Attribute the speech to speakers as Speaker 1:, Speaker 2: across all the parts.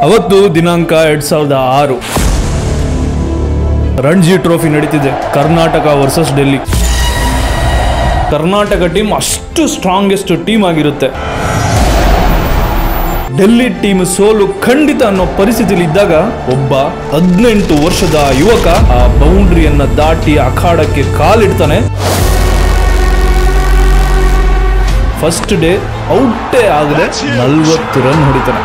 Speaker 1: ಅವತ್ತು ದಿನಾಂಕ 2006 ರಣಜಿ ಟ್ರೋಫಿ ನಡೀತಿದೆ. ಕರ್ನಾಟಕ ವರ್ಸಸ್ ಡೆಲ್ಲಿ. ಕರ್ನಾಟಕ ಟೀಮ್ ಅಷ್ಟು ಸ್ಟ್ರಾಂಗೆಸ್ಟ್ ಟೀಮ್ ಆಗಿರುತ್ತೆ. ಡೆಲ್ಲಿ ಟೀಮ್ ಸೋಲು ಖಂಡಿತ ಅನ್ನೋ ಪರಿಸ್ಥಿತಿಲಿ ಇದ್ದಾಗ ಒಬ್ಬ 18 ವರ್ಷದ ಯುವಕ ಆ ಬೌಂಡ್ರಿಯನ್ನ ದಾಟಿ ಅಖಾಡಕ್ಕೆ ಕಾಲಿಡ್ತಾನೆ. ಫಸ್ಟ್ ಡೇ ಔಟೇ ಆಗದೆ 40 ರನ್ ಹೊಡಿತಾನೆ.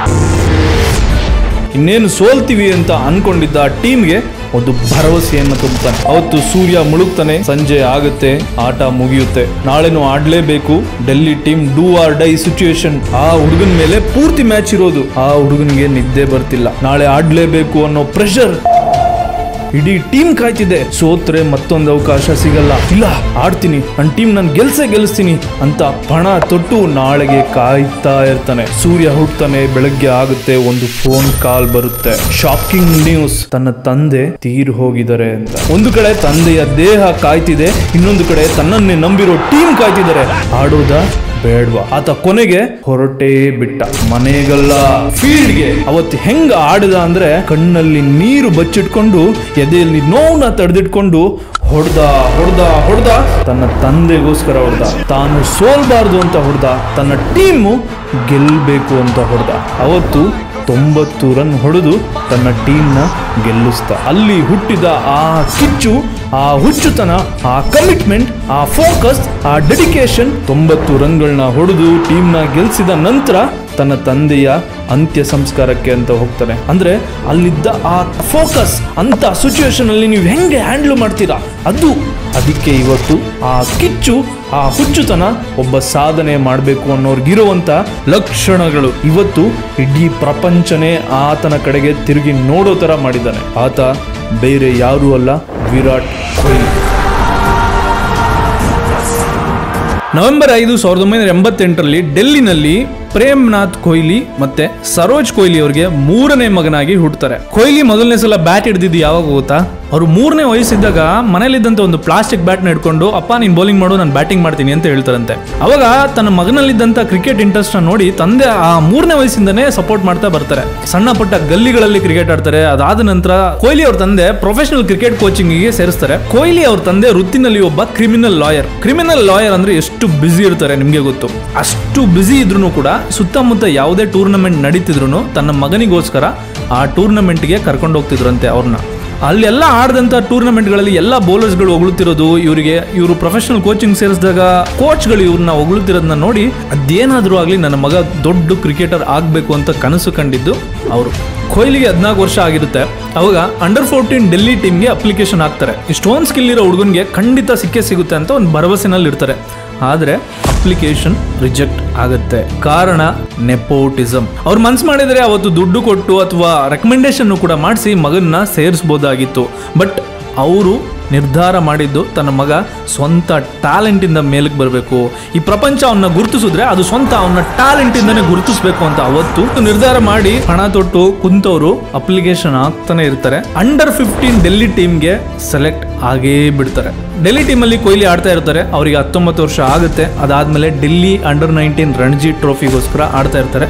Speaker 1: ಇನ್ನೇನು ಸೋಲ್ತೀವಿ ಅಂತ ಅನ್ಕೊಂಡಿದ್ದ ಟೀಮ್ಗೆ ಒಂದು ಭರವಸೆಯನ್ನು ತುಂಬುತ್ತಾನೆ. ಅವತ್ತು ಸೂರ್ಯ ಮುಳುಗ್ತಾನೆ, ಸಂಜೆ ಆಗುತ್ತೆ, ಆಟ ಮುಗಿಯುತ್ತೆ. ನಾಳೆನೂ ಆಡ್ಲೇಬೇಕು. Delhi team do or die situation. ಆ ಹುಡುಗನ ಮೇಲೆ ಪೂರ್ತಿ ಮ್ಯಾಚ್ ಇರೋದು. ಆ ಹುಡುಗನಿಗೆ ನಿದ್ದೆ ಬರ್ತಿಲ್ಲ. ನಾಳೆ ಆಡ್ಲೇಬೇಕು ಅನ್ನೋ ಪ್ರೆಷರ್ ಇಡೀ ಟೀಮ್ ಕಾಯ್ತಿದೆ. ಸೋತ್ರೆ ಮತ್ತೊಂದು ಅವಕಾಶ ಸಿಗಲ್ಲ. ಇಲ್ಲ, ಆಡ್ತೀನಿ, ನನ್ನ ಟೀಮ್ ನಾನು ಗೆಲ್ಲಿಸ್ತೀನಿ ಅಂತ ಪಣ ತೊಟ್ಟು ನಾಳೆಗೆ ಕಾಯ್ತಾ ಇರ್ತಾನೆ. ಸೂರ್ಯ ಹುಟ್ಟತಾನೆ, ಬೆಳಗ್ಗೆ ಆಗುತ್ತೆ, ಒಂದು ಫೋನ್ ಕಾಲ್ ಬರುತ್ತೆ. ಶಾಕಿಂಗ್ ನ್ಯೂಸ್, ತನ್ನ ತಂದೆ ತೀರ್ ಹೋಗಿದ್ದಾರೆ ಅಂತ. ಒಂದು ಕಡೆ ತಂದೆಯ ದೇಹ ಕಾಯ್ತಿದೆ, ಇನ್ನೊಂದು ಕಡೆ ತನ್ನನ್ನೇ ನಂಬಿರೋ ಟೀಮ್ ಕಾಯ್ತಿದ್ದಾರೆ. ಆಡೋದಾ ಬೇಡ್ವಾ? ಆತ ಕೊನೆಗೆ ಹೊರಟೇ ಬಿಟ್ಟ, ಮನೆಗಲ್ಲ ಫೀಲ್ಡ್ಗೆ. ಅವತ್ತು ಹೆಂಗ ಆಡಿದ ಅಂದ್ರೆ ಕಣ್ಣಲ್ಲಿ ನೀರು ಬಚ್ಚಿಟ್ಕೊಂಡು ಎದೆಯಲ್ಲಿ ನೋವನ್ನ ತಡೆದಿಟ್ಕೊಂಡು ಹೊಡೆದ ತನ್ನ ತಂದೆಗೋಸ್ಕರ ಹೊಡೆದ. ತಾನು ಸೋಲ್ಬಾರ್ದು ಅಂತ ಹೊಡೆದ. ತನ್ನ ಟೀಮು ಗೆಲ್ಲಬೇಕು ಅಂತ ಹೊಡೆದ. ಅವತ್ತು 90 ರನ್ ಹೊಡೆದು ತನ್ನ ಟೀಮ್ನ ಗೆಲ್ಲಿಸ್ತ. ಅಲ್ಲಿ ಹುಟ್ಟಿದ ಆ ಕಿಚ್ಚು, ಆ ಹುಚ್ಚುತನ, ಆ ಕಮಿಟ್ಮೆಂಟ್, ಆ ಫೋಕಸ್, ಆ ಡೆಡಿಕೇಶನ್, 90 ರನ್ಗಳನ್ನ ಹೊಡೆದು ಟೀಮ್ನ ಗೆಲ್ಸಿದ ನಂತರ ತನ್ನ ತಂದೆಯ ಅಂತ್ಯ ಸಂಸ್ಕಾರಕ್ಕೆ ಅಂತ ಹೋಗ್ತಾನೆ. ಅಂದ್ರೆ ಅಲ್ಲಿದ್ದ ಆ ಫೋಕಸ್ ಅಂತ ಸಿಚುವೇಶನ್ ಅಲ್ಲಿ ನೀವು ಹೆಂಗೆ ಹ್ಯಾಂಡಲ್ ಮಾಡ್ತೀರಾ, ಅದಕ್ಕೆ ಇವತ್ತು ಆ ಕಿಚ್ಚು, ಆ ಹುಚ್ಚುತನ ಒಬ್ಬ ಸಾಧನೆ ಮಾಡಬೇಕು ಅನ್ನೋರ್ಗಿರುವಂತ ಲಕ್ಷಣಗಳು ಇವತ್ತು ಇಡೀ ಪ್ರಪಂಚನೇ ಆತನ ಕಡೆಗೆ ತಿರುಗಿ ನೋಡೋ ತರ ಮಾಡಿದ್ದಾನೆ. ಆತ ಬೇರೆ ಯಾರೂ ಅಲ್ಲ, ವಿರಾಟ್ ಕೊಹ್ಲಿ. ನವೆಂಬರ್ 5, 1988ರಲ್ಲಿ ಡೆಲ್ಲಿನಲ್ಲಿ ಪ್ರೇಮ್ನಾಥ್ ಕೊಹ್ಲಿ ಮತ್ತೆ ಸರೋಜ್ ಕೊಹ್ಲಿ ಅವರಿಗೆ 3ನೇ ಮಗನಾಗಿ ಹುಟ್ಟುತ್ತಾರೆ. ಕೊಹ್ಲಿ ಮೊದಲನೇ ಸಲ ಬ್ಯಾಟ್ ಹಿಡಿದಿದ್ದು ಯಾವಾಗ ಗೊತ್ತಾ? ಅವರು 3ನೇ ವಯಸ್ಸಿದ್ದಾಗ ಮನೇಲಿದ್ದಂತ ಒಂದು ಪ್ಲಾಸ್ಟಿಕ್ ಬ್ಯಾಟ್ ನ ಹಿಡ್ಕೊಂಡು, ಅಪ್ಪ ನೀನ್ ಬೌಲಿಂಗ್ ಮಾಡು, ನಾನು ಬ್ಯಾಟಿಂಗ್ ಮಾಡ್ತೀನಿ ಅಂತ ಹೇಳ್ತಾರಂತೆ. ಅವಾಗ ತನ್ನ ಮಗನಲ್ಲಿದ್ದಂತ ಕ್ರಿಕೆಟ್ ಇಂಟ್ರೆಸ್ಟ್ ನ ನೋಡಿ ತಂದೆ ಆ 3ನೇ ವಯಸ್ಸಿಂದನೇ ಸಪೋರ್ಟ್ ಮಾಡ್ತಾ ಬರ್ತಾರೆ. ಸಣ್ಣ ಪುಟ್ಟ ಗಲ್ಲಿಗಳಲ್ಲಿ ಕ್ರಿಕೆಟ್ ಆಡ್ತಾರೆ. ಅದಾದ ನಂತರ ಕೊಹ್ಲಿ ಅವ್ರ ತಂದೆ ಪ್ರೊಫೆಷನಲ್ ಕ್ರಿಕೆಟ್ ಕೋಚಿಂಗ್ ಗೆ ಸೇರಿಸ್ತಾರೆ. ಕೊಹ್ಲಿ ಅವ್ರ ತಂದೆ ವೃತ್ತಿನಲ್ಲಿ ಒಬ್ಬ ಕ್ರಿಮಿನಲ್ ಲಾಯರ್ ಅಂದ್ರೆ ಎಷ್ಟು ಬ್ಯುಸಿ ಇರ್ತಾರೆ ನಿಮ್ಗೆ ಗೊತ್ತು. ಅಷ್ಟು ಬ್ಯುಸಿ ಇದ್ರು ಕೂಡ ಸುತ್ತಮುತ್ತ ಯಾವುದೇ ಟೂರ್ನಮೆಂಟ್ ನಡೀತಿದ್ರು ತನ್ನ ಮಗನಿಗೋಸ್ಕರ ಆ ಟೂರ್ನಮೆಂಟ್ಗೆ ಕರ್ಕೊಂಡು ಹೋಗ್ತಿದ್ರಂತೆ ಅವ್ರನ್ನ. ಅಲ್ಲೆಲ್ಲ ಆಡಿದಂಥ ಟೂರ್ನಮೆಂಟ್ಗಳಲ್ಲಿ ಎಲ್ಲ ಬೌಲರ್ಸ್ಗಳು ಹೊಗಳುತ್ತಿರೋದು, ಇವರು ಪ್ರೊಫೆಷನಲ್ ಕೋಚಿಂಗ್ ಸೇರಿಸಿದಾಗ ಕೋಚ್ಗಳು ಇವ್ರನ್ನ ಹೊಗಳುತ್ತಿರೋದನ್ನ ನೋಡಿ ಅದೇನಾದರೂ ಆಗಲಿ ನನ್ನ ಮಗ ದೊಡ್ಡ ಕ್ರಿಕೆಟರ್ ಆಗಬೇಕು ಅಂತ ಕನಸು ಕಂಡಿದ್ದು ಅವರು. ಕೊಹ್ಲಿಗೆ 14 ವರ್ಷ ಆಗಿರುತ್ತೆ. ಅವಾಗ ಅಂಡರ್ 14 ಡೆಲ್ಲಿ ಟೀಮ್ಗೆ ಅಪ್ಲಿಕೇಶನ್ ಹಾಕ್ತಾರೆ. ಇಷ್ಟೊಂದು ಸ್ಕಿಲ್ ಇರೋ ಹುಡುಗನಿಗೆ ಖಂಡಿತ ಸಿಗುತ್ತೆ ಅಂತ ಒಂದು ಭರವಸೆನಲ್ಲಿ ಇರ್ತಾರೆ. ಆದರೆ ಅಪ್ಲಿಕೇಶನ್ ರಿಜೆಕ್ಟ್ ಆಗುತ್ತೆ. ಕಾರಣ ನೆಪೋಟಿಸಮ್. ಅವ್ರು ಮನ್ಸು ಮಾಡಿದರೆ ಅವತ್ತು ದುಡ್ಡು ಕೊಟ್ಟು ಅಥವಾ ರೆಕಮೆಂಡೇಶನ್ ಕೂಡ ಮಾಡಿಸಿ ಮಗನ್ನ ಸೇರಿಸಬಹುದಾಗಿತ್ತು. ಬಟ್ ಅವರು ನಿರ್ಧಾರ ಮಾಡಿದ್ದು ತನ್ನ ಮಗ ಸ್ವಂತ ಟ್ಯಾಲೆಂಟ್ ಇಂದ ಮೇಲಕ್ಕೆ ಬರಬೇಕು. ಈ ಪ್ರಪಂಚ ಅವನ್ನ ಗುರುತಿಸಿದ್ರೆ ಅದು ಸ್ವಂತ ಅವನ ಟ್ಯಾಲೆಂಟ್ ಇಂದಾನೆ ಗುರುತಿಸಬೇಕು ಅಂತ ಅವತ್ತು ನಿರ್ಧಾರ ಮಾಡಿ ಹಣ ತೊಟ್ಟು ಕುಂತವರು ಅಪ್ಲಿಕೇಶನ್ ಆಗ್ತಾನೆ ಇರ್ತಾರೆ. ಅಂಡರ್ 15 ಡೆಲ್ಲಿ ಟೀಮ್ಗೆ ಸೆಲೆಕ್ಟ್ ಆಗೇ ಬಿಡ್ತಾರೆ. ಡೆಲ್ಲಿ ಟೀಮಲ್ಲಿ ಕೊಹ್ಲಿ ಆಡ್ತಾ ಇರ್ತಾರೆ. ಅವರಿಗೆ 19 ವರ್ಷ ಆಗುತ್ತೆ. ಅದಾದ್ಮೇಲೆ ಡೆಲ್ಲಿ ಅಂಡರ್ 19 ರಣಜಿ ಟ್ರೋಫಿಗೋಸ್ಕರ ಆಡ್ತಾ ಇರ್ತಾರೆ.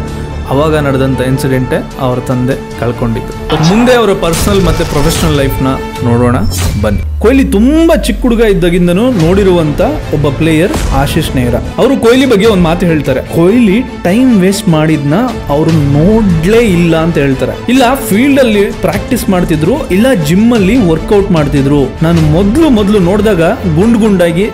Speaker 1: ಅವಾಗ ನಡೆದಂತ ಇನ್ಸಿಡೆಂಟೇ ಅವ್ರ ತಂದೆ ಕಳ್ಕೊಂಡಿದ್ದು. ಮುಂದೆ ಅವರ ಪರ್ಸನಲ್ ಮತ್ತೆ ಪ್ರೊಫೆಷನಲ್ ಲೈಫ್ನ ನೋಡೋಣ ಬನ್ನಿ. ಕೊಹ್ಲಿ ತುಂಬಾ ಚಿಕ್ಕ ಹುಡುಗ ಇದ್ದಾಗಿಂದನೂ ನೋಡಿರುವಂತ ಒಬ್ಬ ಪ್ಲೇಯರ್ ಆಶೀಶ್ ನೆಹ್ರಾ. ಅವರು ಕೊಹ್ಲಿ ಬಗ್ಗೆ ಒಂದು ಮಾತು ಹೇಳ್ತಾರೆ. ಕೊಹ್ಲಿ ಟೈಮ್ ವೇಸ್ಟ್ ಮಾಡಿದ್ನ ಅವರು ನೋಡ್ಲೇ ಇಲ್ಲ ಅಂತ ಹೇಳ್ತಾರೆ. ಇಲ್ಲ ಫೀಲ್ಡ್ ಅಲ್ಲಿ ಪ್ರಾಕ್ಟೀಸ್ ಮಾಡ್ತಿದ್ರು, ಇಲ್ಲ ಜಿಮ್ ಅಲ್ಲಿ ವರ್ಕೌಟ್ ಮಾಡ್ತಿದ್ರು. ನಾನು ಮೊದಲು ನೋಡಿದಾಗ ಗುಂಡಾಗಿ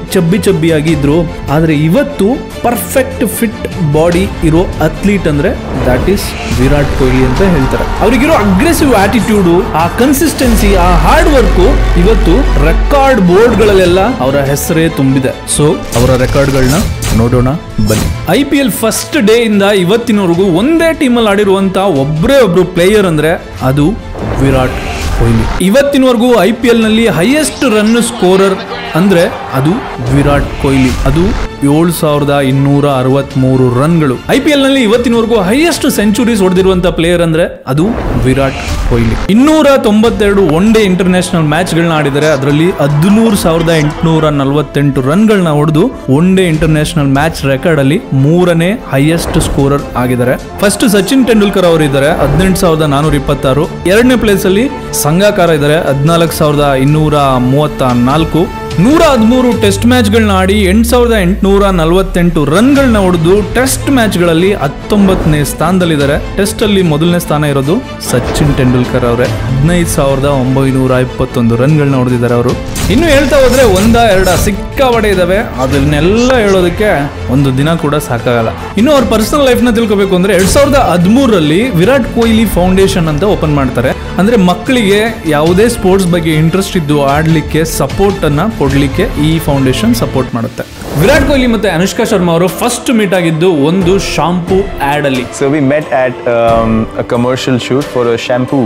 Speaker 1: ಚಬ್ಬಿಯಾಗಿ ಇದ್ರು. ಆದ್ರೆ ಇವತ್ತು ಪರ್ಫೆಕ್ಟ್ ಫಿಟ್ ಬಾಡಿ ಇರೋ ಅಥ್ಲೀಟ್ ಅಂದ್ರೆ ದಟ್ ಈಸ್ ವಿರಾಟ್ ಕೊಹ್ಲಿ ಅಂತ ಹೇಳ್ತಾರೆ. ಅವರಿಗಿರೋ ಅಗ್ರೆಸಿವ್ ಆಟಿಟ್ಯೂಡು, ಆ ಕನ್ಸಿಸ್ಟೆನ್ಸಿ, ಆ ಹಾರ್ಡ್ ವರ್ಕ್ ಇವತ್ತು ರೆಕಾರ್ಡ್ ಬೋರ್ಡ್ ಗಳಲ್ಲೆಲ್ಲ ಅವರ ಹೆಸರೇ ತುಂಬಿದೆ. ಸೊ ಅವರ ರೆಕಾರ್ಡ್ಗಳನ್ನ ನೋಡೋಣ ಬನ್ನಿ. IPL ಫಸ್ಟ್ ಡೇ ಇಂದ ಇವತ್ತಿನವರೆಗೂ ಒಂದೇ ಟೀಮಲ್ಲಿ ಆಡಿರುವಂತ ಒಬ್ರು ಪ್ಲೇಯರ್ ಅಂದ್ರೆ ಅದು ವಿರಾಟ್ ಕೊಹ್ಲಿ. ಇವತ್ತಿನವರೆಗೂ IPL ನಲ್ಲಿ ಹೈಯೆಸ್ಟ್ ರನ್ ಸ್ಕೋರರ್ ಅಂದ್ರೆ ಅದು ವಿರಾಟ್ ಕೊಹ್ಲಿ. ಅದು 7,263 ರನ್ಗಳು. IPL ನಲ್ಲಿ ಇವತ್ತಿನವರೆಗೂ ಹೈಯೆಸ್ಟ್ ಸೆಂಚುರೀಸ್ ಹೊಡೆದಿರುವಂತ ಪ್ಲೇಯರ್ ಅಂದ್ರೆ ಅದು Virat Kohli. 292 one day international match ಗಳನ್ನ ಆಡಿದರೆ ಅದರಲ್ಲಿ 13,848 ರನ್ಗಳನ್ನ ಹೊಡೆದು one day international match record ಅಲ್ಲಿ 3ನೇ ಹೈಯೆಸ್ಟ್ ಸ್ಕೋರರ್ ಆಗಿದ್ದಾರೆ. ಫಸ್ಟ್ ಸಚಿನ್ ತೆಂಡೂಲ್ಕರ್ ಅವರು ಇದ್ದಾರೆ 18,426. ಎರಡನೇ ಪ್ಲೇಸ್ ಅಲ್ಲಿ ಸಂಗಾಕಾರ ಇದ್ದಾರೆ 14,234. 113 ಟೆಸ್ಟ್ ಮ್ಯಾಚ್ ಗಳನ್ನ ಆಡಿ 8,848 ರನ್ಗಳನ್ನ ಹೊಡೆದು ಟೆಸ್ಟ್ ಮ್ಯಾಚ್ ಗಳಲ್ಲಿ 19ನೇ ಸ್ಥಾನದಲ್ಲಿದ್ದಾರೆ. ಟೆಸ್ಟ್ ಅಲ್ಲಿ ಮೊದಲನೇ ಸ್ಥಾನ ಇರೋದು ಸಚಿನ್ ತೆಂಡೂಲ್ಕರ್ ಅವರೇ 15,921 ರನ್ಗಳನ್ನ ಹೊಡೆದಿದ್ದಾರೆ ಅವರು. ಇನ್ನು ಹೇಳ್ತಾ ಹೋದ್ರೆ ಒಂದ ಸಿಕ್ಕಾಪಟ್ಟೆ ಇದಾವೆ, ಅದನ್ನೆಲ್ಲ ಹೇಳೋದಕ್ಕೆ ಒಂದು ದಿನ ಕೂಡ ಸಾಕಾಗಲ್ಲ. ಇನ್ನು ಅವ್ರ ಪರ್ಸನಲ್ ಲೈಫ್ ನ ತಿಳ್ಕೊಬೇಕು ಅಂದ್ರೆ 2013ರಲ್ಲಿ ವಿರಾಟ್ ಕೊಹ್ಲಿ ಫೌಂಡೇಶನ್ ಅಂತ ಓಪನ್ ಮಾಡ್ತಾರೆ. ಅಂದ್ರೆ ಮಕ್ಕಳಿಗೆ ಯಾವುದೇ ಸ್ಪೋರ್ಟ್ಸ್ ಬಗ್ಗೆ ಇಂಟ್ರೆಸ್ಟ್ ಇದ್ದು ಆಡ್ಲಿಕ್ಕೆ ಸಪೋರ್ಟ್ ಅನ್ನ ಕೊಡ್ಲಿಕ್ಕೆ ಈ ಫೌಂಡೇಶನ್ ಸಪೋರ್ಟ್ ಮಾಡುತ್ತೆ. ವಿರಾಟ್ ಕೊಹ್ಲಿ ಮತ್ತೆ ಅನುಷ್ಕಾ ಶರ್ಮಾ ಅವರು ಫಸ್ಟ್ ಮೀಟ್ ಆಗಿದ್ದು ಒಂದು ಶಾಂಪೂ ಆಡ್ ಅಲ್ಲಿ.
Speaker 2: So we met at a commercial shoot for a shampoo.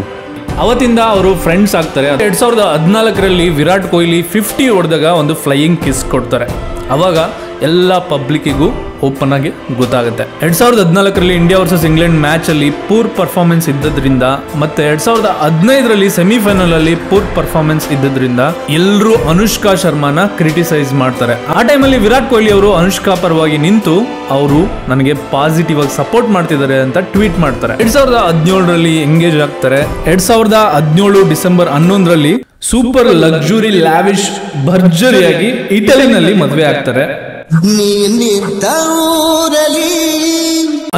Speaker 1: ಅವತ್ತಿಂದ ಅವರು ಫ್ರೆಂಡ್ಸ್ ಆಗ್ತಾರೆ. 2014ರಲ್ಲಿ ವಿರಾಟ್ ಕೊಹ್ಲಿ 50 ಹೊಡೆದಾಗ ಒಂದು ಫ್ಲೈಯಿಂಗ್ ಕಿಸ್ ಕೊಡ್ತಾರೆ. ಅವಾಗ ಎಲ್ಲ ಪಬ್ಲಿಕ್ಕಿಗೂ ಓಪನ್ ಆಗಿ ಗೊತ್ತಾಗುತ್ತೆ. 2014ರಲ್ಲಿ ಇಂಡಿಯಾ ವರ್ಸಸ್ ಇಂಗ್ಲೆಂಡ್ ಮ್ಯಾಚ್ ಅಲ್ಲಿ ಪೂರ್ ಪರ್ಫಾರ್ಮೆನ್ಸ್ ಇದ್ದದ್ರಿಂದ ಮತ್ತೆ 2015ರಲ್ಲಿ ಸೆಮಿಫೈನಲ್ ಅಲ್ಲಿ ಪೂರ್ ಪರ್ಫಾರ್ಮೆನ್ಸ್ ಇದ್ದದ್ರಿಂದ ಎಲ್ಲರೂ ಅನುಷ್ಕಾ ಶರ್ಮಾನ ಕ್ರಿಟಿಸೈಸ್ ಮಾಡ್ತಾರೆ. ಆ ಟೈಮಲ್ಲಿ ವಿರಾಟ್ ಕೊಹ್ಲಿ ಅವರು ಅನುಷ್ಕಾ ಪರವಾಗಿ ನಿಂತು ಅವರು ನನಗೆ ಪಾಸಿಟಿವ್ ಆಗಿ ಸಪೋರ್ಟ್ ಮಾಡ್ತಿದ್ದಾರೆ ಅಂತ ಟ್ವೀಟ್ ಮಾಡ್ತಾರೆ. 2017ರಲ್ಲಿ ಎಂಗೇಜ್ ಆಗ್ತಾರೆ. 2017 ಡಿಸೆಂಬರ್ 11ರಲ್ಲಿ ಸೂಪರ್ ಲಕ್ಸುರಿ ಲ್ಯಾವಿಶ್ ಭರ್ಜರಿಯಾಗಿ ಇಟಲಿನಲ್ಲಿ ಮದುವೆ ಆಗ್ತಾರೆ.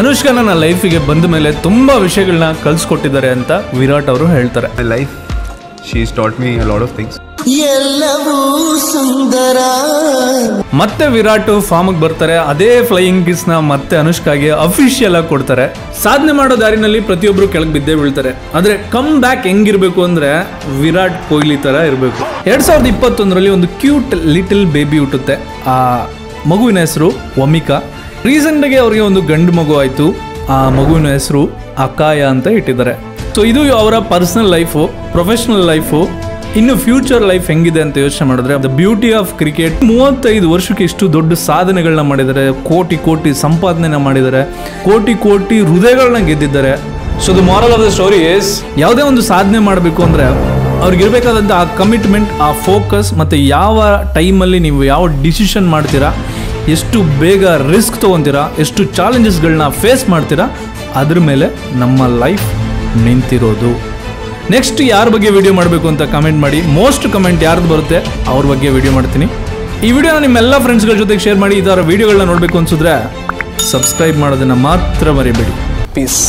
Speaker 1: ಅನುಷ್ಕಾ ನನ್ನ ಲೈಫಿಗೆ ಬಂದ ಮೇಲೆ ತುಂಬಾ ವಿಷಯಗಳನ್ನ ಕಲಿಸ್ಕೊಟ್ಟಿದ್ದಾರೆ ಅಂತ ವಿರಾಟ್ ಅವರು ಹೇಳ್ತಾರೆ.
Speaker 2: Life, she's taught me a lot of things.
Speaker 1: ಮತ್ತೆ ವಿರಾಟ್ ಫಾರ್ಮ್ ಬರ್ತಾರೆ. ಅದೇ ಫ್ಲೈಯಿಂಗ್ ಕಿಸ್ ನ ಮತ್ತೆ ಅನುಷ್ಕಾಗೆ ಅಫಿಷಿಯಲ್ ಆಗಿ ಕೊಡ್ತಾರೆ. ಸಾಧನೆ ಮಾಡೋ ದಾರಿನಲ್ಲಿ ಪ್ರತಿಯೊಬ್ರು ಕೆಳಗೆ ಬಿದ್ದೇ ಬೀಳ್ತಾರೆ. ಆದ್ರೆ ಕಮ್ ಬ್ಯಾಕ್ ಹೆಂಗಿರ್ಬೇಕು ಅಂದ್ರೆ ವಿರಾಟ್ ಕೊಹ್ಲಿ ತರ ಇರಬೇಕು. 2021ರಲ್ಲಿ ಒಂದು ಕ್ಯೂಟ್ ಲಿಟಲ್ ಬೇಬಿ ಹುಟ್ಟುತ್ತೆ. ಆ ಮಗುವಿನ ಹೆಸರು ವಮಿಕಾ. ರೀಸೆಂಟ್ ಆಗಿ ಅವ್ರಿಗೆ ಒಂದು ಗಂಡು ಮಗು ಆಯ್ತು. ಆ ಮಗುವಿನ ಹೆಸರು ಅಕಾಯ ಅಂತ ಇಟ್ಟಿದ್ದಾರೆ. ಸೊ ಇದು ಅವರ ಪರ್ಸನಲ್ ಲೈಫು, ಪ್ರೊಫೆಷನಲ್ ಲೈಫು. ಇನ್ನು ಫ್ಯೂಚರ್ ಲೈಫ್ ಹೆಂಗಿದೆ ಅಂತ ಯೋಚನೆ ಮಾಡಿದ್ರೆ ದ ಬ್ಯೂಟಿ ಆಫ್ ಕ್ರಿಕೆಟ್. 35 ವರ್ಷಕ್ಕೆ ಇಷ್ಟು ದೊಡ್ಡ ಸಾಧನೆಗಳನ್ನ ಮಾಡಿದ್ದಾರೆ, ಕೋಟಿ ಸಂಪಾದನೆನ ಮಾಡಿದ್ದಾರೆ, ಕೋಟಿ ಹೃದಯಗಳನ್ನ ಗೆದ್ದಿದ್ದಾರೆ. So the moral of the story is ಯಾವುದೇ ಒಂದು ಸಾಧನೆ ಮಾಡಬೇಕು ಅಂದ್ರೆ ಅವ್ರಿಗಿರ್ಬೇಕಾದಂಥ ಆ ಕಮಿಟ್ಮೆಂಟ್, ಆ ಫೋಕಸ್ ಮತ್ತೆ ಯಾವ ಟೈಮಲ್ಲಿ ನೀವು ಯಾವ ಡಿಸಿಷನ್ ಮಾಡ್ತೀರಾ, ಎಷ್ಟು ಬೇಗ ರಿಸ್ಕ್ ತೊಗೊತೀರಾ, ಎಷ್ಟು ಚಾಲೆಂಜಸ್ಗಳನ್ನ ಫೇಸ್ ಮಾಡ್ತೀರಾ, ಅದ್ರ ಮೇಲೆ ನಮ್ಮ ಲೈಫ್ ನಿಂತಿರೋದು. ನೆಕ್ಸ್ಟ್ ಯಾರ ಬಗ್ಗೆ ವಿಡಿಯೋ ಮಾಡಬೇಕು ಅಂತ ಕಮೆಂಟ್ ಮಾಡಿ. ಮೋಸ್ಟ್ ಕಮೆಂಟ್ ಯಾರ್ದು ಬರುತ್ತೆ ಅವ್ರ ಬಗ್ಗೆ ವಿಡಿಯೋ ಮಾಡ್ತೀನಿ. ಈ ವಿಡಿಯೋನ ನಿಮ್ಮೆಲ್ಲ ಫ್ರೆಂಡ್ಸ್ಗಳ ಜೊತೆಗೆ ಶೇರ್ ಮಾಡಿ. ಈ ಥರ ವಿಡಿಯೋಗಳನ್ನ ನೋಡಬೇಕು ಅನ್ಸಿದ್ರೆ ಸಬ್ಸ್ಕ್ರೈಬ್ ಮಾಡೋದನ್ನ ಮಾತ್ರ ಮರಿಬೇಡಿ. ಪೀಸ್.